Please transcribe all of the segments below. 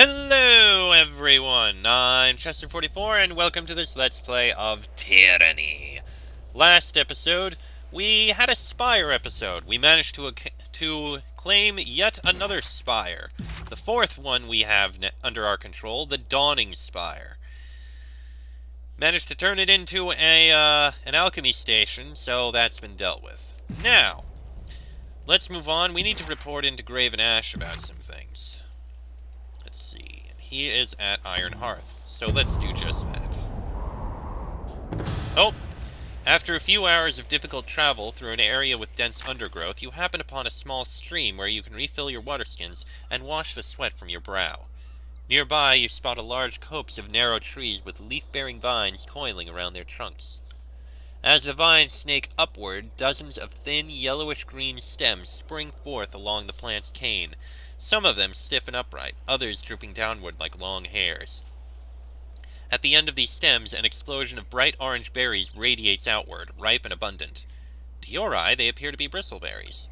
Hello everyone, I'm Chester44 and welcome to this Let's Play of Tyranny. Last episode, we had a Spire episode. We managed to claim yet another Spire. The fourth one we have under our control, the Dawning Spire. Managed to turn it into an alchemy station, so that's been dealt with. Now, let's move on. We need to report into Graven Ashe about some things. Let's see. He is at Iron Hearth, so let's do just that. Oh! After a few hours of difficult travel through an area with dense undergrowth, you happen upon a small stream where you can refill your water skins and wash the sweat from your brow. Nearby, you spot a large copse of narrow trees with leaf-bearing vines coiling around their trunks. As the vines snake upward, dozens of thin, yellowish-green stems spring forth along the plant's cane. Some of them stiff and upright, others drooping downward like long hairs. At the end of these stems, an explosion of bright orange berries radiates outward, ripe and abundant. To your eye, they appear to be bristleberries.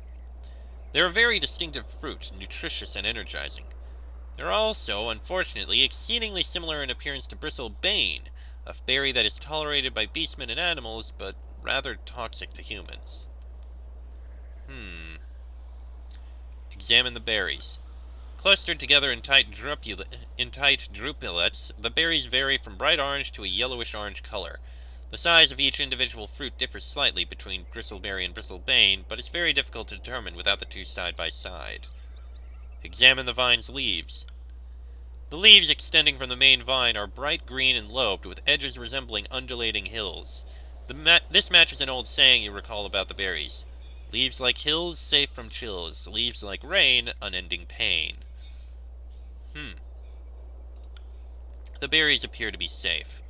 They're a very distinctive fruit, nutritious and energizing. They're also, unfortunately, exceedingly similar in appearance to bristlebane, a berry that is tolerated by beastmen and animals, but rather toxic to humans. Examine the berries. Clustered together in tight drupelets, the berries vary from bright orange to a yellowish-orange color. The size of each individual fruit differs slightly between bristleberry and bristlebane, but it's very difficult to determine without the two side by side. Examine the vine's leaves. The leaves extending from the main vine are bright green and lobed, with edges resembling undulating hills. This matches an old saying you recall about the berries. Leaves like hills, safe from chills. Leaves like rain, unending pain. The berries appear to be safe.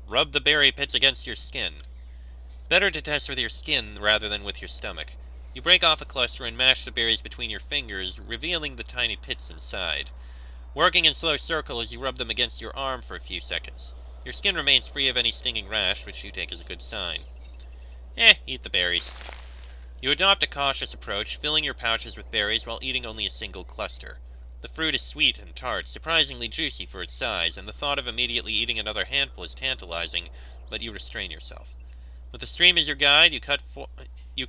Rub the berry pits against your skin. Better to test with your skin rather than with your stomach. You break off a cluster and mash the berries between your fingers, revealing the tiny pits inside. Working in slow circles, you rub them against your arm for a few seconds. Your skin remains free of any stinging rash, which you take as a good sign. Eat the berries. You adopt a cautious approach, filling your pouches with berries while eating only a single cluster. The fruit is sweet and tart, surprisingly juicy for its size, and the thought of immediately eating another handful is tantalizing, but you restrain yourself. With the stream as your guide, you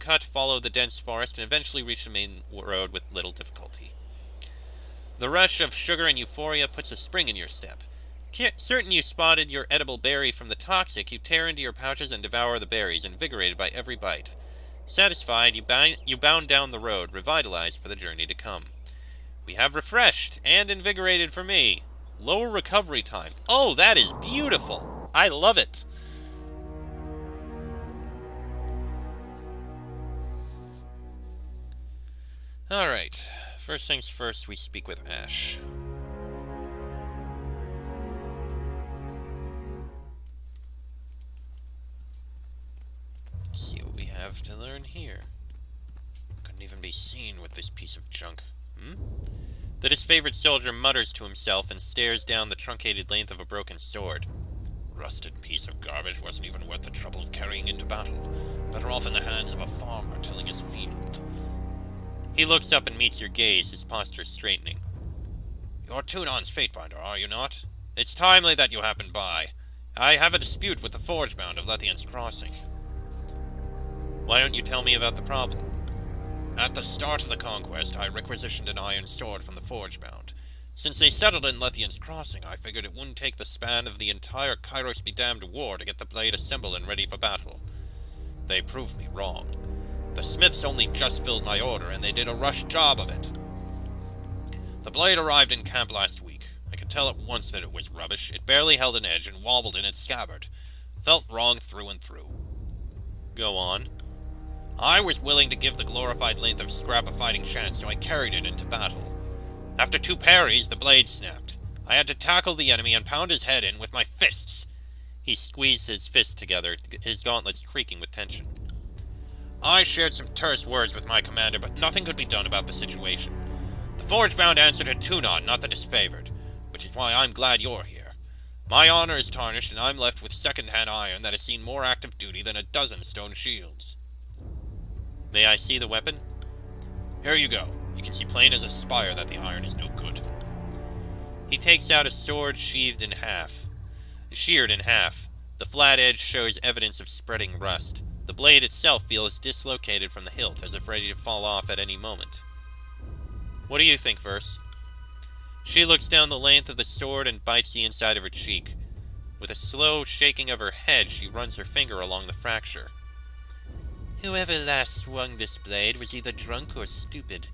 follow the dense forest, and eventually reach the main road with little difficulty. The rush of sugar and euphoria puts a spring in your step. Certain you spotted your edible berry from the toxic, you tear into your pouches and devour the berries, invigorated by every bite. Satisfied, you bound down the road, revitalized for the journey to come. We have refreshed and invigorated for me. Lower recovery time. Oh, that is beautiful! I love it! Alright, first things first, we speak with Ashe. Let's see what we have to learn here. Couldn't even be seen with this piece of junk. The disfavored soldier mutters to himself and stares down the truncated length of a broken sword. Rusted piece of garbage wasn't even worth the trouble of carrying into battle. Better off in the hands of a farmer tilling his field. He looks up and meets your gaze, his posture straightening. You're Tunon's Fatebinder, are you not? It's timely that you happened by. I have a dispute with the Forgebound of Lethian's Crossing. Why don't you tell me about the problem? At the start of the conquest, I requisitioned an iron sword from the Forgebound. Since they settled in Lethian's Crossing, I figured it wouldn't take the span of the entire Kairos-be-damned war to get the blade assembled and ready for battle. They proved me wrong. The smiths only just filled my order, and they did a rushed job of it. The blade arrived in camp last week. I could tell at once that it was rubbish. It barely held an edge and wobbled in its scabbard. Felt wrong through and through. Go on. I was willing to give the glorified length of scrap a fighting chance, so I carried it into battle. After 2 parries, the blade snapped. I had to tackle the enemy and pound his head in with my fists. He squeezed his fists together, his gauntlets creaking with tension. I shared some terse words with my commander, but nothing could be done about the situation. The Forgebound answered to Tunon, not the disfavored, which is why I'm glad you're here. My honor is tarnished, and I'm left with second-hand iron that has seen more active duty than a dozen stone shields. May I see the weapon? Here you go. You can see plain as a spire that the iron is no good. He takes out a sword sheared in half. The flat edge shows evidence of spreading rust. The blade itself feels dislocated from the hilt, as if ready to fall off at any moment. What do you think, Verse? She looks down the length of the sword and bites the inside of her cheek. With a slow shaking of her head, she runs her finger along the fracture. Whoever last swung this blade was either drunk or stupid.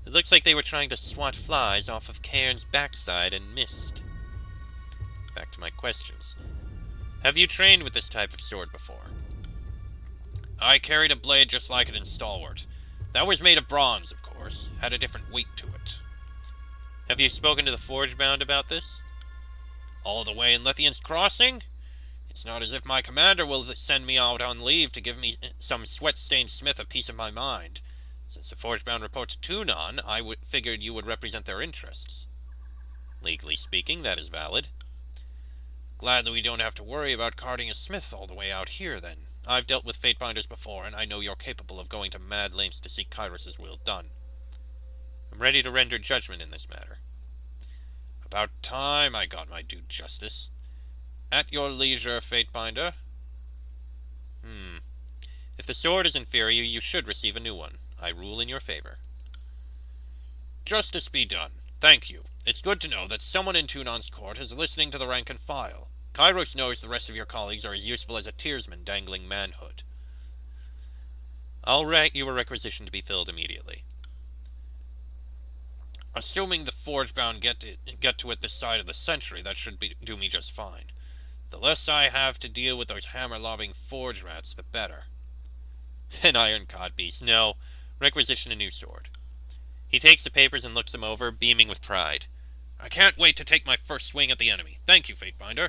It looks like they were trying to swat flies off of Cairn's backside and missed. Back to my questions. Have you trained with this type of sword before? I carried a blade just like it in Stalwart. That was made of bronze, of course. Had a different weight to it. Have you spoken to the Forgebound about this? All the way in Lithian's Crossing? It's not as if my commander will send me out on leave to give me some sweat-stained smith a piece of my mind. Since the Forgebound report to Tunon, I figured you would represent their interests. Legally speaking, that is valid. Glad that we don't have to worry about carting a smith all the way out here, then. I've dealt with Fatebinders before, and I know you're capable of going to mad lengths to see Kairos' will done. I'm ready to render judgment in this matter. About time I got my due justice. At your leisure, Fatebinder. If the sword is inferior, you should receive a new one. I rule in your favor. Justice be done. Thank you. It's good to know that someone in Tunon's court is listening to the rank and file. Kairos knows the rest of your colleagues are as useful as a tearsman dangling manhood. I'll write you a requisition to be filled immediately. Assuming the Forgebound get to it this side of the century, that should do me just fine. The less I have to deal with those hammer-lobbing forge rats, the better. An iron codpiece. No. Requisition a new sword. He takes the papers and looks them over, beaming with pride. I can't wait to take my first swing at the enemy. Thank you, Fatebinder.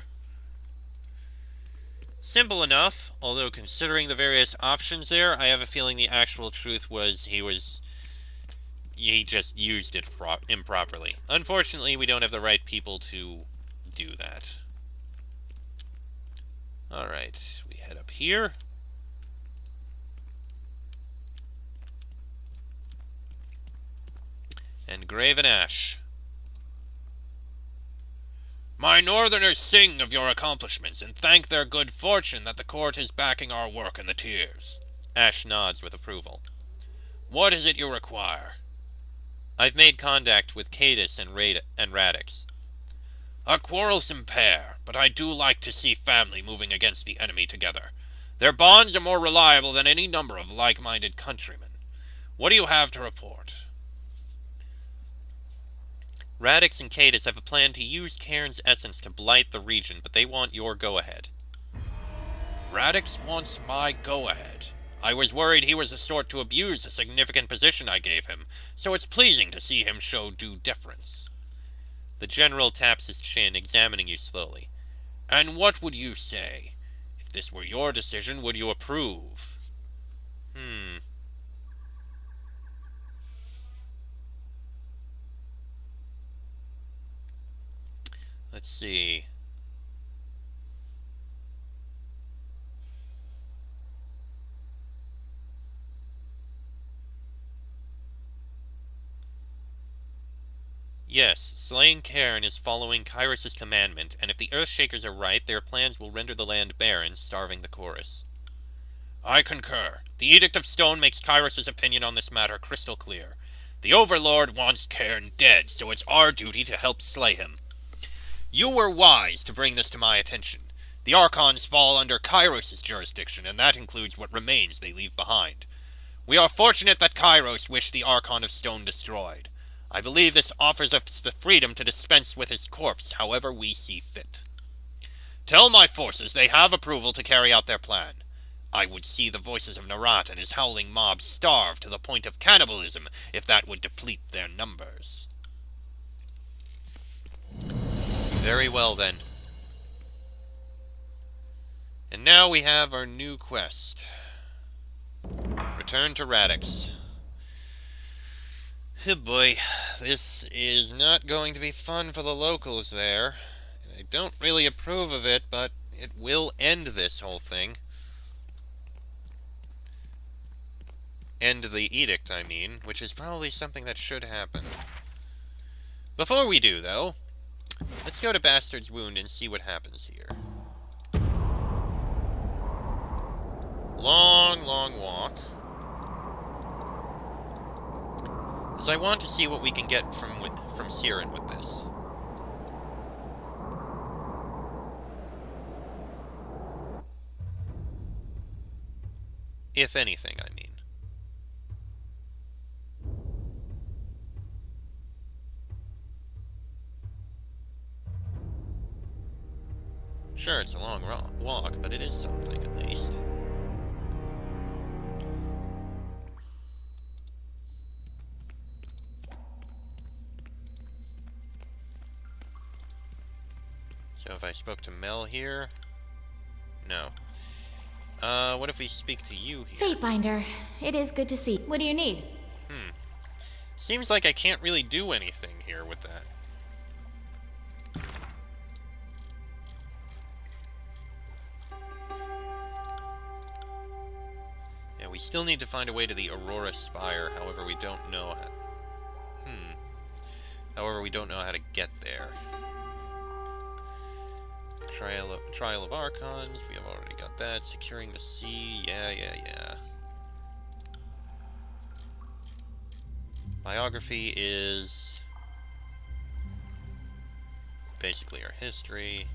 Simple enough, although considering the various options there, I have a feeling the actual truth was he just used it improperly. Unfortunately, we don't have the right people to do that. Alright, we head up here. And Graven Ashe. My northerners sing of your accomplishments and thank their good fortune that the court is backing our work in the tiers. Ashe nods with approval. What is it you require? I've made contact with Cadus and Radix. A quarrelsome pair, but I do like to see family moving against the enemy together. Their bonds are more reliable than any number of like-minded countrymen. What do you have to report? Radix and Cadus have a plan to use Cairn's essence to blight the region, but they want your go-ahead. Radix wants my go-ahead. I was worried he was the sort to abuse the significant position I gave him, so it's pleasing to see him show due deference. The general taps his chin, examining you slowly. And what would you say? If this were your decision, would you approve? Let's see. Yes, slaying Cairn is following Kairos' commandment, and if the Earthshakers are right, their plans will render the land barren, starving the chorus. I concur. The Edict of Stone makes Kairos' opinion on this matter crystal clear. The Overlord wants Cairn dead, so it's our duty to help slay him. You were wise to bring this to my attention. The Archons fall under Kairos' jurisdiction, and that includes what remains they leave behind. We are fortunate that Kairos wished the Archon of Stone destroyed. I believe this offers us the freedom to dispense with his corpse however we see fit. Tell my forces they have approval to carry out their plan. I would see the voices of Narat and his howling mob starve to the point of cannibalism if that would deplete their numbers. Very well, then. And now we have our new quest. Return to Radix. Oh boy, this is not going to be fun for the locals there. I don't really approve of it, but it will end this whole thing. End the edict, I mean, which is probably something that should happen. Before we do, though, Let's go to Bastard's Wound and see what happens here. Long, long walk. Because I want to see what we can get from Siren with this. If anything, I mean. Sure, it's a long walk, but it is something, at least. So if I spoke to Mel here... No. What if we speak to you here? Fatebinder, it is good to see. What do you need? Seems like I can't really do anything here with that. Yeah, we still need to find a way to the Aurora Spire, however we don't know how... However, we don't know how to get there. Trial of Archons, we have already got that. Securing the sea, yeah. Biography is basically our history.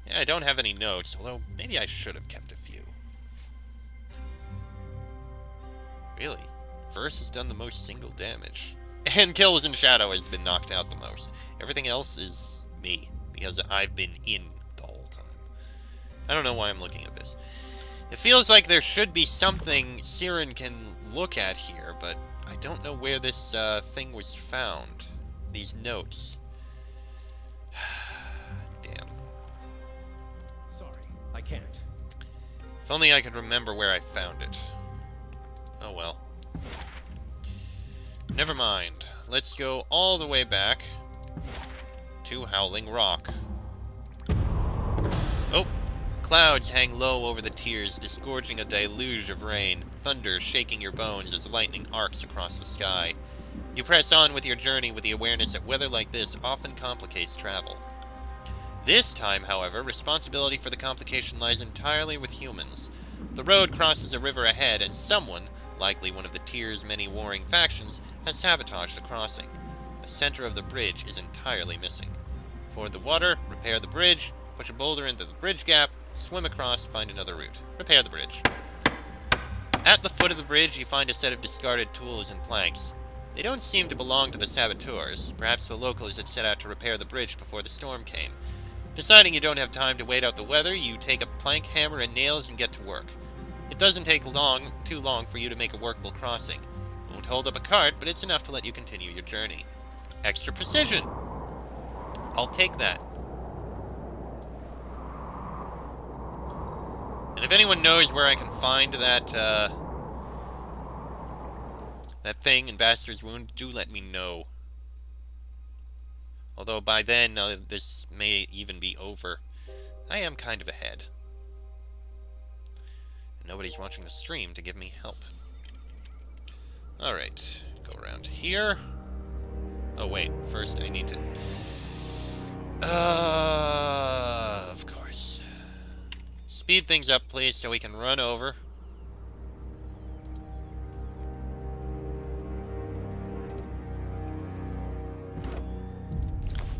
Yeah, I don't have any notes, although maybe I should have kept a few. Really? Verse has done the most single damage. And Kills in Shadow has been knocked out the most. Everything else is me, because I've been in the whole time. I don't know why I'm looking at this. It feels like there should be something Siren can look at here, but I don't know where this thing was found. These notes. Damn. Sorry, I can't. If only I could remember where I found it. Oh well. Never mind. Let's go all the way back to Howling Rock. Oh! Clouds hang low over the tiers, disgorging a deluge of rain, thunder shaking your bones as lightning arcs across the sky. You press on with your journey with the awareness that weather like this often complicates travel. This time, however, responsibility for the complication lies entirely with humans. The road crosses a river ahead, and someone, likely one of the tier's many warring factions, has sabotaged the crossing. The center of the bridge is entirely missing. Ford the water, repair the bridge, push a boulder into the bridge gap, swim across, find another route. Repair the bridge. At the foot of the bridge, you find a set of discarded tools and planks. They don't seem to belong to the saboteurs. Perhaps the locals had set out to repair the bridge before the storm came. Deciding you don't have time to wait out the weather, you take a plank, hammer, and nails and get to work. It doesn't take too long for you to make a workable crossing. It won't hold up a cart, but it's enough to let you continue your journey. Extra precision! I'll take that. And if anyone knows where I can find that thing in Bastard's Wound, do let me know. Although by then, this may even be over. I am kind of ahead. And nobody's watching the stream to give me help. Alright, go around here. Oh wait, first I need to... of course. Speed things up, please, so we can run over.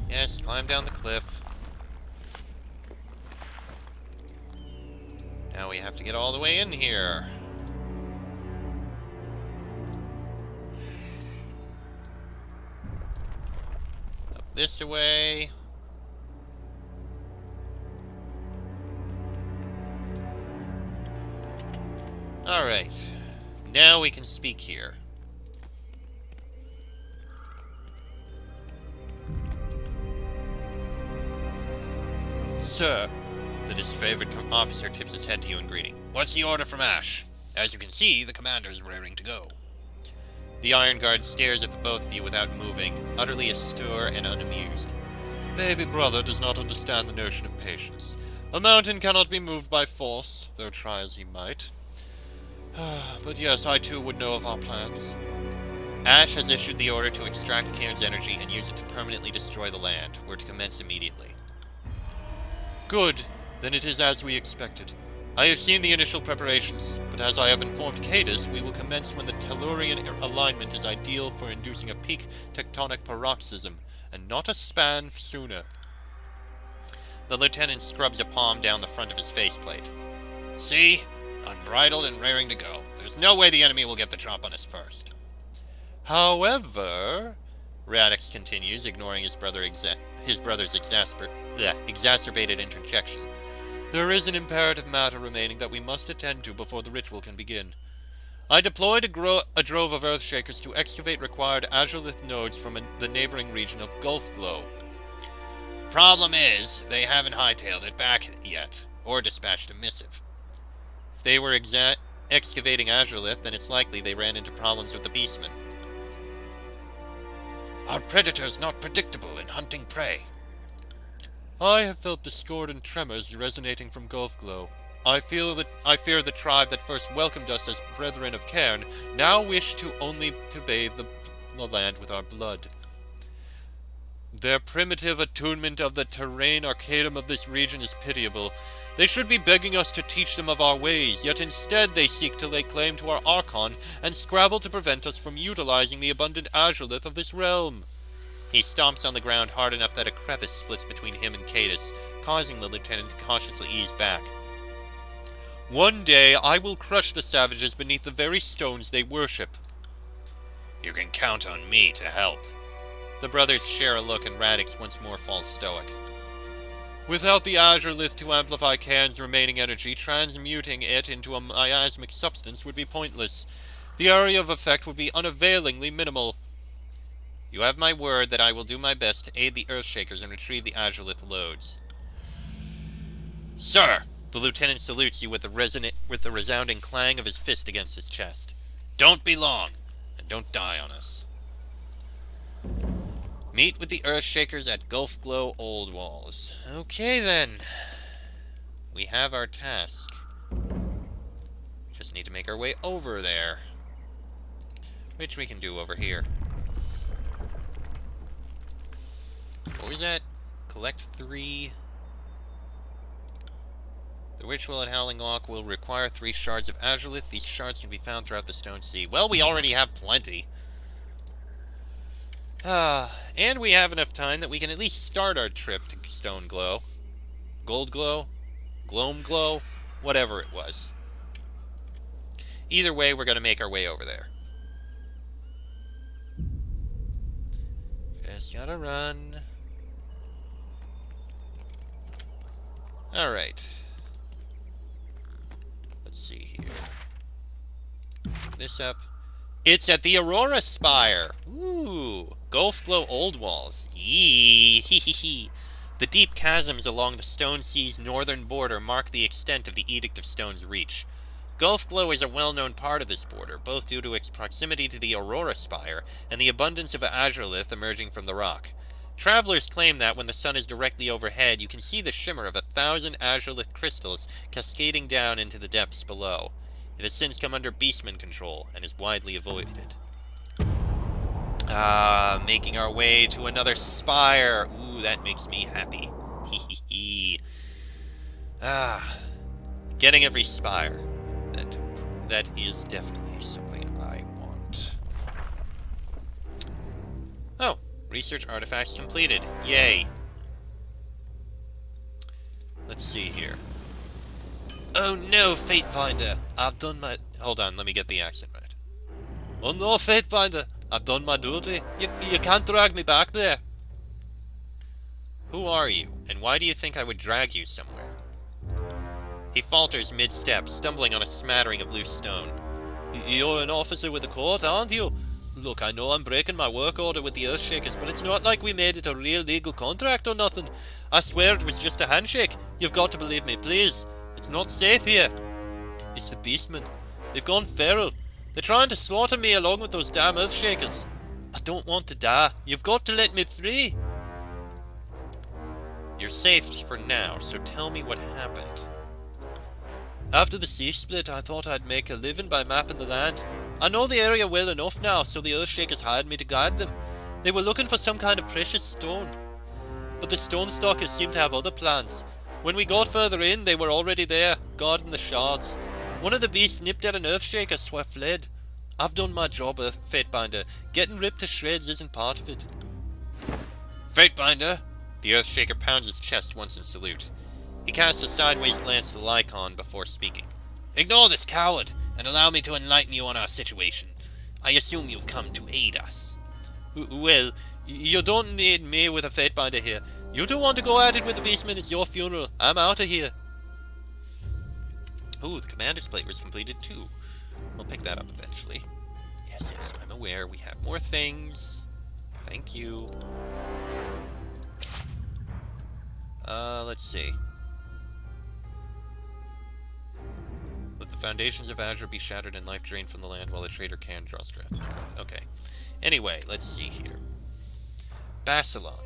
Yes, climb down the cliff. Now we have to get all the way in here. Up this way. Alright. Now we can speak here. Sir, the disfavored officer tips his head to you in greeting. What's the order from Ashe? As you can see, the commander's raring to go. The Iron Guard stares at the both of you without moving, utterly astir and unamused. Baby brother does not understand the notion of patience. A mountain cannot be moved by force, though try as he might. But yes, I too would know of our plans. Ashe has issued the order to extract Cairn's energy and use it to permanently destroy the land. We're to commence immediately. Good. Then it is as we expected. I have seen the initial preparations, but as I have informed Cadus, we will commence when the Tellurian alignment is ideal for inducing a peak tectonic paroxysm, and not a span sooner. The lieutenant scrubs a palm down the front of his faceplate. See? Unbridled and raring to go. There's no way the enemy will get the drop on us first. However, Radix continues, ignoring his brother's exacerbated interjection, there is an imperative matter remaining that we must attend to before the ritual can begin. I deployed a drove of Earthshakers to excavate required Azurelith nodes from the neighboring region of Gulfglow. Problem is, they haven't hightailed it back yet, or dispatched a missive. If they were excavating Azurelith, then it's likely they ran into problems with the Beastmen. Our predator's not predictable in hunting prey. I have felt discordant tremors resonating from Gulfglow. I fear the tribe that first welcomed us as brethren of Cairn now wish to only to bathe the land with our blood. Their primitive attunement of the terrain arcadum of this region is pitiable. They should be begging us to teach them of our ways, yet instead they seek to lay claim to our Archon and scrabble to prevent us from utilizing the abundant Azurelith of this realm. He stomps on the ground hard enough that a crevice splits between him and Cadus, causing the lieutenant to cautiously ease back. One day I will crush the savages beneath the very stones they worship. You can count on me to help. The brothers share a look and Radix once more falls stoic. Without the Azurelith to amplify Cairn's remaining energy, transmuting it into a miasmic substance would be pointless. The area of effect would be unavailingly minimal. You have my word that I will do my best to aid the Earthshakers and retrieve the Azurelith loads. Sir! The lieutenant salutes you with the resounding clang of his fist against his chest. Don't be long, and don't die on us. Meet with the Earthshakers at Gulfglow Old Walls. Okay then. We have our task. Just need to make our way over there. Which we can do over here. What was that? Collect 3. The ritual at Howling Loch will require 3 shards of Azurelith. These shards can be found throughout the Stone Sea. Well, we already have plenty. And we have enough time that we can at least start our trip to Stone Glow. Gold Glow? Gloam Glow? Whatever it was. Either way, we're going to make our way over there. Just gotta run. Alright. Let's see here. This up. It's at the Aurora Spire! Ooh! Gulfglow Old Walls. Yee! The deep chasms along the Stone Sea's northern border mark the extent of the Edict of Stone's reach. Gulfglow is a well-known part of this border, both due to its proximity to the Aurora Spire and the abundance of Azurelith emerging from the rock. Travelers claim that when the sun is directly overhead, you can see the shimmer of 1,000 Azurelith crystals cascading down into the depths below. It has since come under Beastman control and is widely avoided. Making our way to another spire. Ooh, that makes me happy. Hee. Getting every spire. That is definitely something I want. Oh, research artifacts completed. Yay. Let's see here. Oh no, Fatebinder! I've done my... Hold on, let me get the accent right. Oh no, Fatebinder! I've done my duty. You can't drag me back there. Who are you, and why do you think I would drag you somewhere? He falters mid-step, stumbling on a smattering of loose stone. You're an officer with the court, aren't you? Look, I know I'm breaking my work order with the Earthshakers, but it's not like we made it a real legal contract or nothing. I swear it was just a handshake. You've got to believe me, please. It's not safe here. It's the Beastmen. They've gone feral. They're trying to slaughter me along with those damn Earthshakers. I don't want to die. You've got to let me free. You're safe for now, so tell me what happened. After the sea split, I thought I'd make a living by mapping the land. I know the area well enough now, so the Earthshakers hired me to guide them. They were looking for some kind of precious stone, but the Stone Stalkers seemed to have other plans. When we got further in, they were already there, guarding the shards. One of the beasts nipped at an Earthshaker, so I fled. I've done my job, Fatebinder. Getting ripped to shreds isn't part of it. Fatebinder! The Earthshaker pounds his chest once in salute. He casts a sideways glance to the Lycon before speaking. Ignore this coward, and allow me to enlighten you on our situation. I assume you've come to aid us. Well, you don't need me with a Fatebinder here. You two want to go at it with the Beastman, it's your funeral. I'm out of here. Ooh, the Commander's Plate was completed too. We'll pick that up eventually. Yes, I'm aware. We have more things. Thank you. Let's see. Let the foundations of Azure be shattered and life drained from the land while the traitor can draw strength. Okay. Anyway, let's see here. Basilon.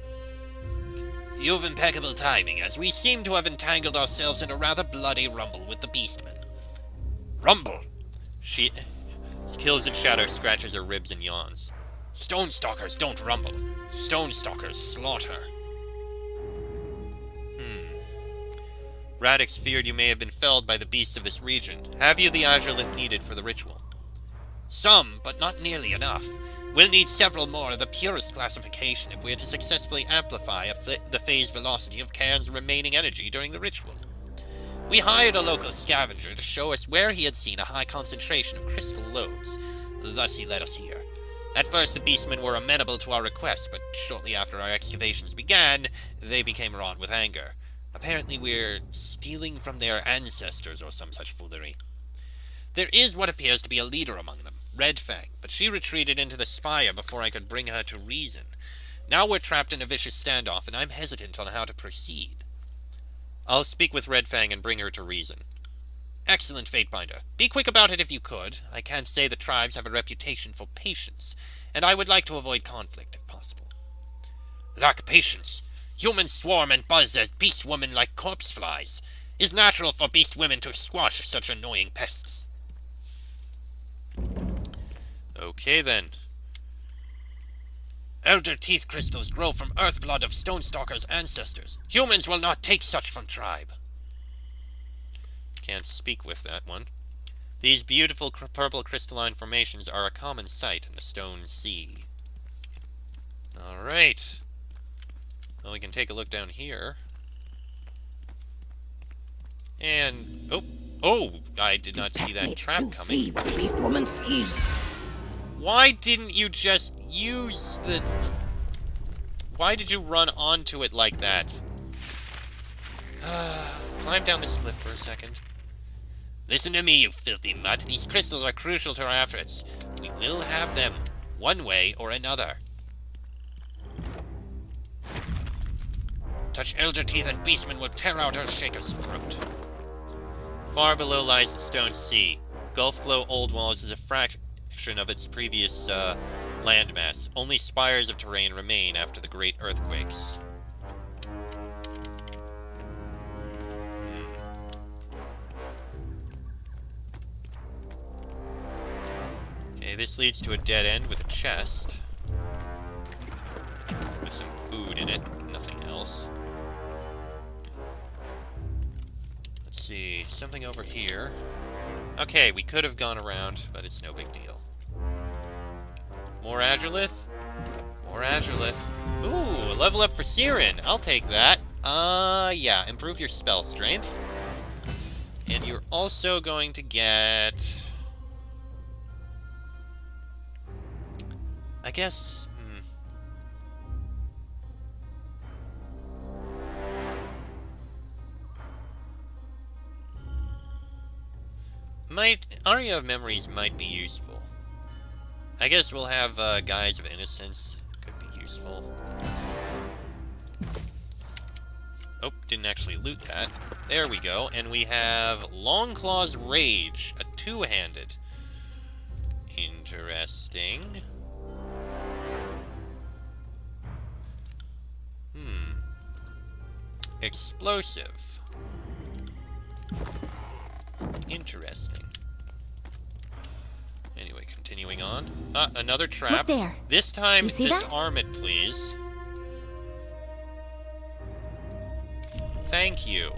You have impeccable timing, as we seem to have entangled ourselves in a rather bloody rumble with the Beastman. Rumble! She kills in shadow, scratches her ribs, and yawns. Stone Stalkers don't rumble. Stone Stalkers slaughter. Radix feared you may have been felled by the beasts of this region. Have you the Azurelith needed for the ritual? Some, but not nearly enough. We'll need several more of the purest classification if we are to successfully amplify the phase velocity of Cairn's remaining energy during the ritual. We hired a local scavenger to show us where he had seen a high concentration of crystal lobes. Thus he led us here. At first the beastmen were amenable to our request, but shortly after our excavations began, they became wrought with anger. Apparently we're stealing from their ancestors or some such foolery. There is what appears to be a leader among them, Red Fang, but she retreated into the spire before I could bring her to reason. Now we're trapped in a vicious standoff, and I'm hesitant on how to proceed. I'll speak with Red Fang and bring her to reason. Excellent, Fatebinder. Be quick about it if you could. I can't say the tribes have a reputation for patience, and I would like to avoid conflict if possible. Lack patience. Humans swarm and buzz as beast women like corpse flies. It's natural for beast women to squash such annoying pests. Okay then. Elder teeth crystals grow from earth blood of Stonestalker's ancestors. Humans will not take such from tribe. Can't speak with that one. These beautiful purple crystalline formations are a common sight in the Stone Sea. Alright. Well, we can take a look down here. And... Oh! I did not see that trap coming. See what Beast Woman sees. Why didn't you just use the... Why did you run onto it like that? Climb down this cliff for a second. Listen to me, you filthy mutt. These crystals are crucial to our efforts. We will have them, one way or another. Touch Elder Teeth and Beastman will tear out Earthshaker's throat. Far below lies the Stone Sea. Gulf Glow Old Walls is a fraction of its previous landmass. Only spires of terrain remain after the great earthquakes. Okay, this leads to a dead end with a chest. With some food in it, nothing else. Let's see, something over here. Okay, we could have gone around, but it's no big deal. More Azurelith? More Azurelith. Ooh, a level up for Siren. I'll take that. Yeah, improve your spell strength. And you're also going to get... I guess... Aria of Memories might be useful. I guess we'll have Guise of Innocence. Could be useful. Oh, didn't actually loot that. There we go. And we have Longclaw's Rage, a two-handed. Interesting. Explosive. Interesting. Anyway, continue. continuing on. Another trap. Look there. This time, You see that? disarm it, please. Thank you.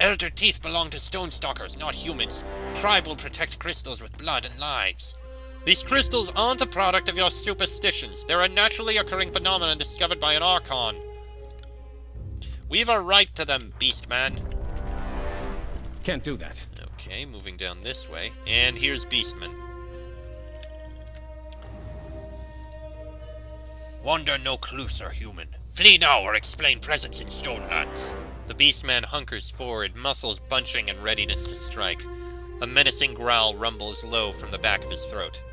Elder teeth belong to stone stalkers, not humans. Tribe will protect crystals with blood and lives. These crystals aren't a product of your superstitions. They're a naturally occurring phenomenon discovered by an Archon. We've a right to them, Beastman. Can't do that. Okay, moving down this way. And here's Beastman. Wander no closer, human. Flee now or explain presence in stone lands. The Beastman hunkers forward, muscles bunching in readiness to strike. A menacing growl rumbles low from the back of his throat.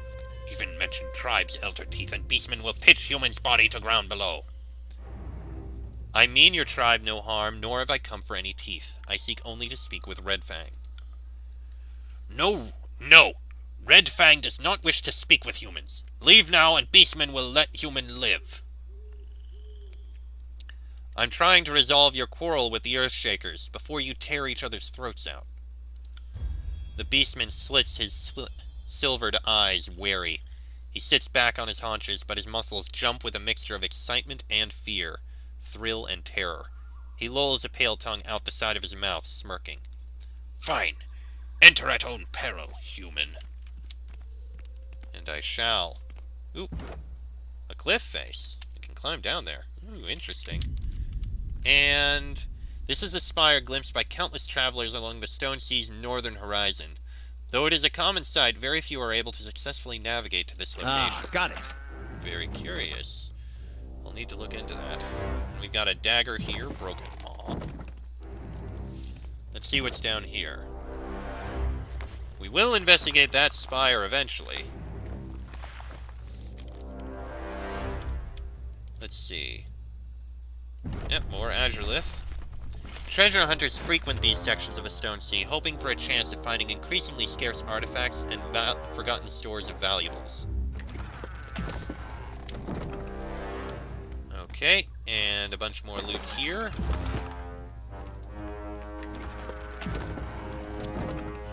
Even mention tribes, Elder Teeth, and Beastman will pitch human's body to ground below. I mean your tribe no harm, nor have I come for any teeth. I seek only to speak with Red Fang. No. Red Fang does not wish to speak with humans. Leave now, and Beastman will let human live. I'm trying to resolve your quarrel with the Earthshakers before you tear each other's throats out. The Beastman slits his silvered eyes, wary. He sits back on his haunches, but his muscles jump with a mixture of excitement and fear, thrill and terror. He lolls a pale tongue out the side of his mouth, smirking. Fine. Enter at own peril, human. And I shall. Ooh. A cliff face. I can climb down there. Ooh, interesting. And this is a spire glimpsed by countless travelers along the Stone Sea's northern horizon. Though it is a common sight, very few are able to successfully navigate to this location. Got it. Very curious. I'll need to look into that. We've got a dagger here, broken maw. Let's see what's down here. We will investigate that spire eventually. Let's see. Yep, more Azurelith. Treasure hunters frequent these sections of the Stone Sea, hoping for a chance at finding increasingly scarce artifacts and forgotten stores of valuables. Okay, and a bunch more loot here.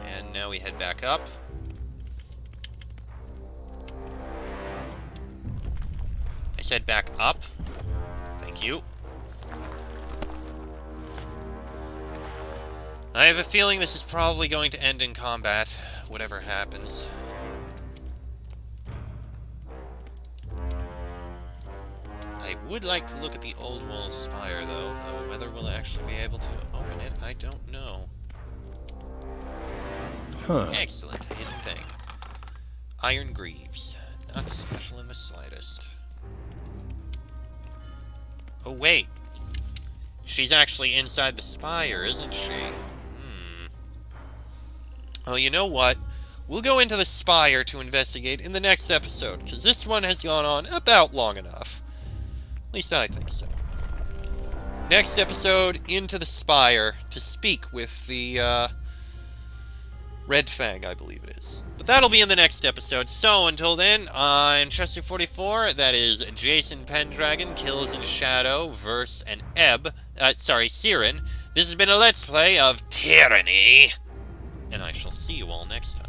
And now we head back up. I said back up. Thank you. I have a feeling this is probably going to end in combat, whatever happens. I would like to look at the Old Wall Spire, though whether we'll actually be able to open it, I don't know. Huh. Excellent, a hidden thing. Iron Greaves. Not special in the slightest. Oh, wait. She's actually inside the spire, isn't she? Oh, you know what? We'll go into the spire to investigate in the next episode, because this one has gone on about long enough. At least I think so. Next episode, into the spire to speak with the, Red Fang, I believe it is. But that'll be in the next episode, so until then, I'm Chester44, that is Jason Pendragon, Kills in Shadow, Verse, and Siren. This has been a Let's Play of Tyranny, and I shall see you all next time.